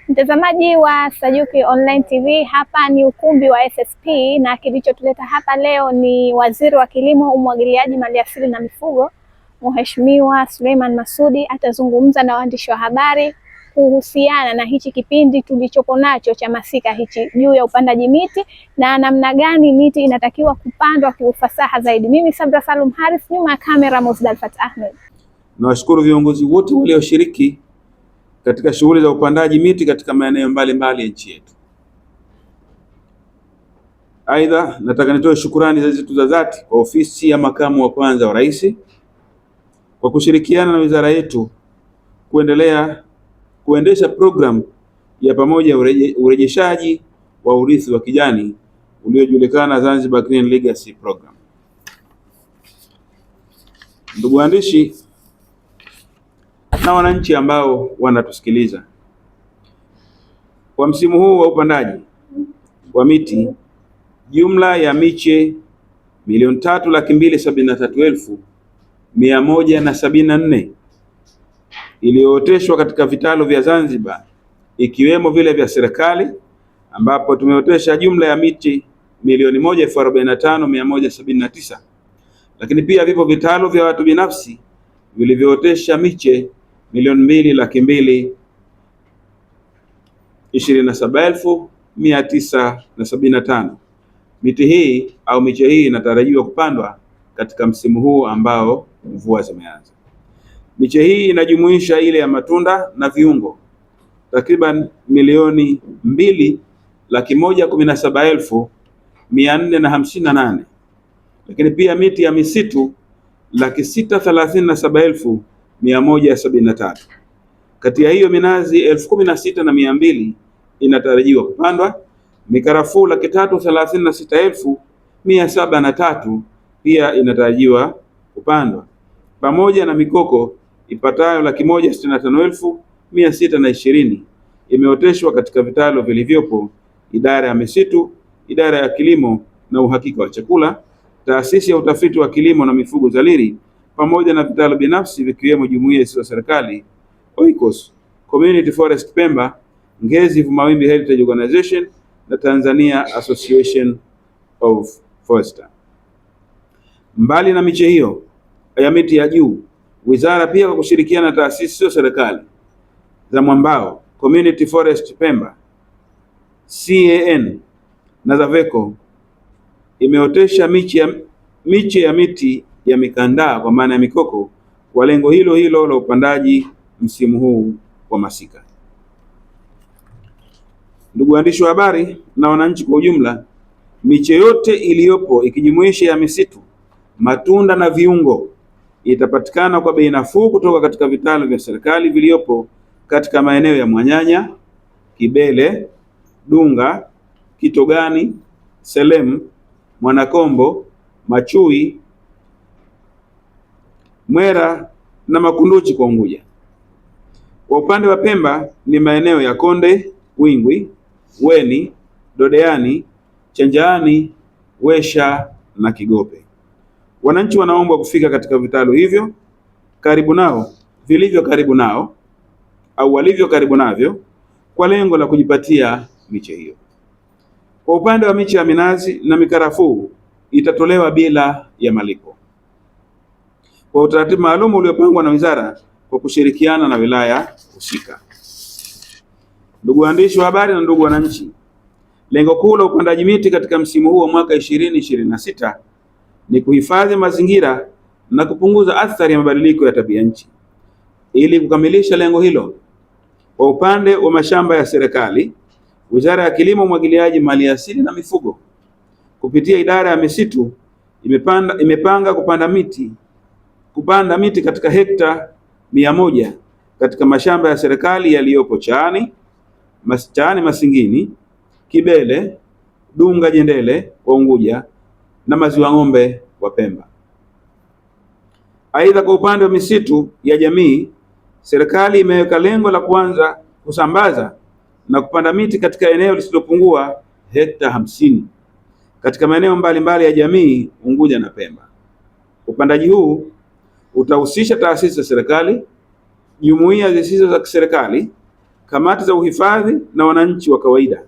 Mtazamaji wa Sajuki Online TV, hapa ni ukumbi wa SSP na kilichotuleta hapa leo ni Waziri wa Kilimo, Umwagiliaji, Maliasili na Mifugo, Mheshimiwa Suleiman Masudi atazungumza na waandishi wa habari kuhusiana na hichi kipindi tulichopo nacho cha masika hichi juu ya upandaji miti na namna gani miti inatakiwa kupandwa kiufasaha zaidi. Mimi Sabra Salum Harith, nyuma ya kamera Muzdalfat Ahmed. Nawashukuru viongozi wote walioshiriki katika shughuli za upandaji miti katika maeneo mbalimbali ya nchi yetu. Aidha, nataka nitoe shukurani zetu za dhati kwa ofisi ya makamu wa kwanza wa rais kwa kushirikiana na wizara yetu kuendesha programu ya pamoja urejeshaji wa urithi wa kijani uliojulikana Zanzibar Green Legacy Program. Ndugu waandishi na wananchi ambao wanatusikiliza, kwa msimu huu wa upandaji wa miti, jumla ya miche 3,273,174 iliyooteshwa katika vitalu vya Zanzibar, ikiwemo vile vya serikali ambapo tumeotesha jumla ya miti 1,045,179, lakini pia vipo vitalu vya watu binafsi vilivyootesha miche 2,227,975. Miti hii au miche hii inatarajiwa kupandwa katika msimu huu ambao mvua zimeanza. Miche hii inajumuisha ile ya matunda na viungo takriban 2,117,458, lakini pia miti ya misitu 637,173. Kati ya hiyo minazi 16,200 inatarajiwa kupandwa, mikarafuu 336,703 pia inatarajiwa kupandwa, pamoja na mikoko ipatayo 165,620 imeoteshwa katika vitalu vilivyopo idara ya misitu, idara ya kilimo na uhakika wa chakula, taasisi ya utafiti wa kilimo na mifugo ZALIRI, pamoja na vitalu binafsi vikiwemo jumuiya isiyo serikali Oikos, Community Forest Pemba, Ngezi Vumawimbi Heritage Organization na Tanzania Association of Foresters. Mbali na miche hiyo ya miti ya juu, wizara pia kwa kushirikiana na taasisi sio serikali za mwambao Community Forest Pemba, CAN na ZAVECO imeotesha miche ya miti ya mikandaa kwa maana ya mikoko kwa lengo hilo hilo la upandaji msimu huu wa masika. Ndugu waandishi wa habari na wananchi kwa ujumla, miche yote iliyopo ikijumuisha ya misitu, matunda na viungo itapatikana kwa bei nafuu kutoka katika vitalu vya serikali viliopo katika maeneo ya Mwanyanya, Kibele, Dunga, Kitogani, Selem, Mwanakombo, Machui, Mwera na Makunduchi kwa Unguja. Kwa upande wa Pemba ni maeneo ya Konde, Wingwi, Weni, Dodeani, Chenjaani, Wesha na Kigope. Wananchi wanaombwa kufika katika vitalu hivyo vilivyo karibu nao au walivyo karibu navyo kwa lengo la kujipatia miche hiyo. Kwa upande wa miche ya minazi na mikarafuu itatolewa bila ya malipo kwa utaratibu maalum uliopangwa na wizara kwa kushirikiana na wilaya husika. Ndugu waandishi wa habari na ndugu wananchi, lengo kuu la upandaji miti katika msimu huu wa mwaka 2026 ni kuhifadhi mazingira na kupunguza athari ya mabadiliko ya tabia nchi. Ili kukamilisha lengo hilo, kwa upande wa mashamba ya serikali, Wizara ya Kilimo, Umwagiliaji, Maliasili na Mifugo kupitia idara ya misitu imepanga kupanda miti katika hekta 100 katika mashamba ya serikali yaliyopo Chaani Masingini, Kibele, Dunga Jendele wa Unguja na Maziwa Ng'ombe wa Pemba. Aidha, kwa upande wa misitu ya jamii, serikali imeweka lengo la kuanza kusambaza na kupanda miti katika eneo lisilopungua hekta 50 katika maeneo mbalimbali ya jamii Unguja na Pemba. Upandaji huu utahusisha taasisi za serikali, jumuiya zisizo za kiserikali, kamati za uhifadhi na wananchi wa kawaida.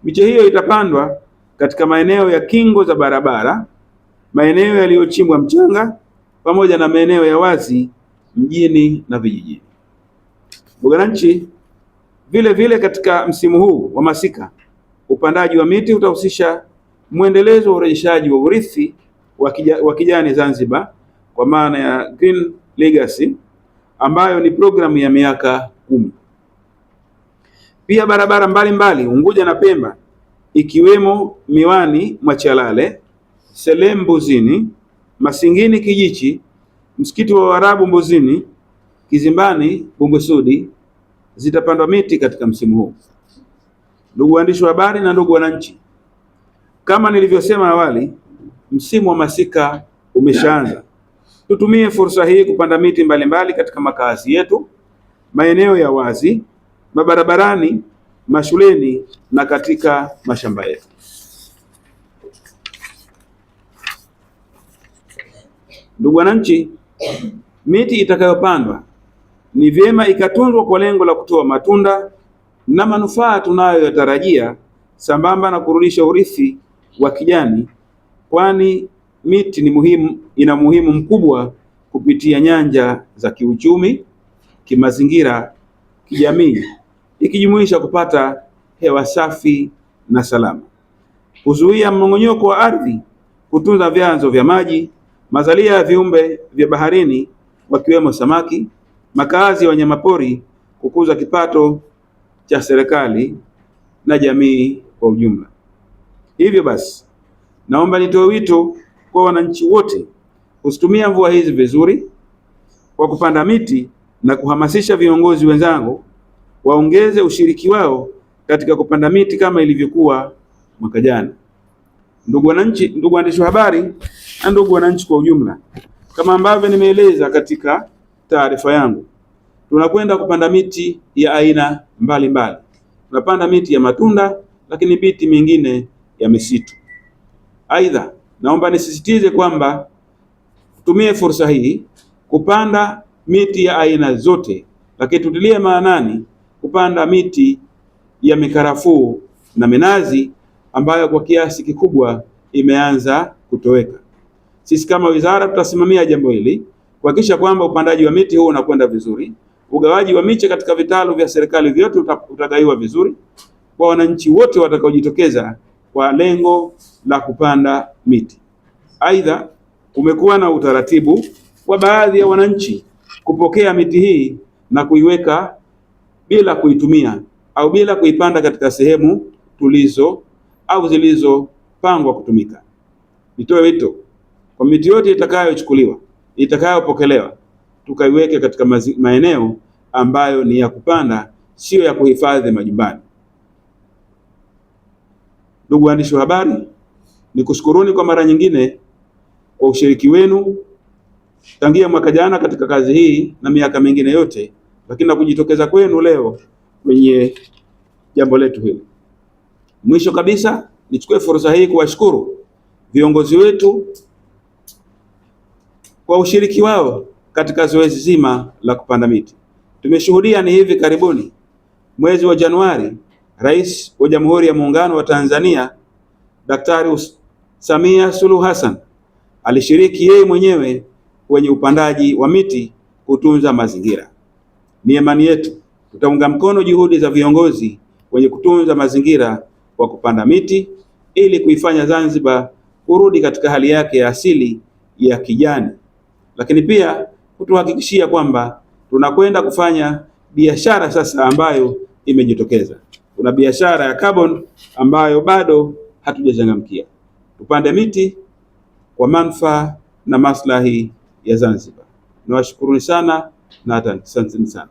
Miche hiyo itapandwa katika maeneo ya kingo za barabara, maeneo yaliyochimbwa mchanga, pamoja na maeneo ya wazi mjini na vijijini. Ndugu wananchi, vile vile katika msimu huu wa masika, upandaji wa miti utahusisha mwendelezo wa urejeshaji wa urithi wa kijani Zanzibar, kwa maana ya Green Legacy, ambayo ni programu ya miaka 10. Pia barabara mbalimbali Unguja na Pemba, ikiwemo Miwani Mwachalale, Selem Mbuzini, Masingini Kijichi, Msikiti wa Waarabu Mbuzini, Kizimbani Bumbusudi, zitapandwa miti katika msimu huu. Ndugu waandishi wa habari na ndugu wananchi, kama nilivyosema awali, msimu wa masika umeshaanza. Tutumie fursa hii kupanda miti mbalimbali katika makazi yetu, maeneo ya wazi, mabarabarani, mashuleni na katika mashamba yetu. Ndugu wananchi, miti itakayopandwa ni vyema ikatunzwa kwa lengo la kutoa matunda na manufaa tunayoyatarajia, sambamba na kurudisha urithi wa kijani, kwani miti ni muhimu, ina muhimu mkubwa kupitia nyanja za kiuchumi, kimazingira, kijamii, ikijumuisha kupata hewa safi na salama, kuzuia mmong'onyoko wa ardhi, kutunza vyanzo vya maji, mazalia ya viumbe vya baharini wakiwemo samaki, makazi ya wanyamapori, kukuza kipato cha serikali na jamii kwa ujumla. Hivyo basi, naomba nitoe wito kwa wananchi wote kuzitumia mvua hizi vizuri kwa kupanda miti na kuhamasisha viongozi wenzangu waongeze ushiriki wao katika kupanda miti kama ilivyokuwa mwaka jana. Ndugu wananchi, ndugu waandishi wa habari na ndugu wananchi kwa ujumla, kama ambavyo nimeeleza katika taarifa yangu, tunakwenda kupanda miti ya aina mbalimbali. Tunapanda miti ya matunda, lakini miti mingine ya misitu. Aidha, naomba nisisitize kwamba tutumie fursa hii kupanda miti ya aina zote, lakini tutilie maanani kupanda miti ya mikarafuu na minazi ambayo kwa kiasi kikubwa imeanza kutoweka. Sisi kama wizara tutasimamia jambo hili kuhakikisha kwamba upandaji wa miti huu unakwenda vizuri. Ugawaji wa miche katika vitalu vya serikali vyote utagaiwa vizuri kwa wananchi wote watakaojitokeza kwa lengo la kupanda miti. Aidha, kumekuwa na utaratibu wa baadhi ya wananchi kupokea miti hii na kuiweka bila kuitumia au bila kuipanda katika sehemu tulizo au zilizopangwa kutumika. Nitoe wito kwa miti yote itakayochukuliwa, itakayopokelewa, tukaiweke katika maeneo ambayo ni ya kupanda, sio ya kuhifadhi majumbani. Ndugu waandishi wa habari, nikushukuruni kwa mara nyingine kwa ushiriki wenu tangia mwaka jana katika kazi hii na miaka mingine yote, lakini na kujitokeza kwenu leo kwenye jambo letu hili. Mwisho kabisa, nichukue fursa hii kuwashukuru viongozi wetu kwa ushiriki wao katika zoezi zima la kupanda miti. Tumeshuhudia ni hivi karibuni, mwezi wa Januari, Rais wa Jamhuri ya Muungano wa Tanzania Daktari Samia Suluhu Hassan alishiriki yeye mwenyewe kwenye upandaji wa miti kutunza mazingira. Ni imani yetu tutaunga mkono juhudi za viongozi kwenye kutunza mazingira kwa kupanda miti ili kuifanya Zanzibar kurudi katika hali yake ya asili ya kijani, lakini pia kutuhakikishia kwamba tunakwenda kufanya biashara sasa ambayo imejitokeza. Kuna biashara ya carbon ambayo bado hatujachangamkia. Tupande miti kwa manufaa na maslahi ya Zanzibar. Nawashukuruni sana na asanteni sana.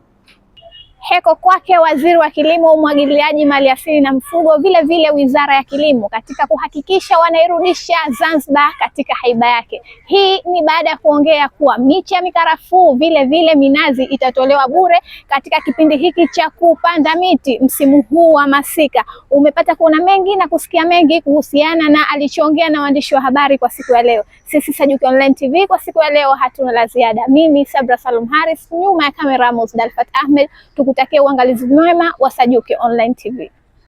Heko kwake Waziri wa Kilimo, Umwagiliaji, Maliasili na Mifugo, vile vile Wizara ya Kilimo katika kuhakikisha wanairudisha Zanzibar katika haiba yake. Hii ni baada ya kuongea kuwa miche ya mikarafuu vile vile minazi itatolewa bure katika kipindi hiki cha kupanda miti msimu huu wa masika. Umepata kuona mengi na kusikia mengi kuhusiana na alichoongea na waandishi wa habari kwa siku ya leo. Sisi Sajuki Online TV kwa siku ya leo hatuna la ziada. Mimi Sabra Salum Haris, nyuma ya kamera Musdalfat Ahmed. nikutakia uangalizi mwema wa Sajuki Online TV.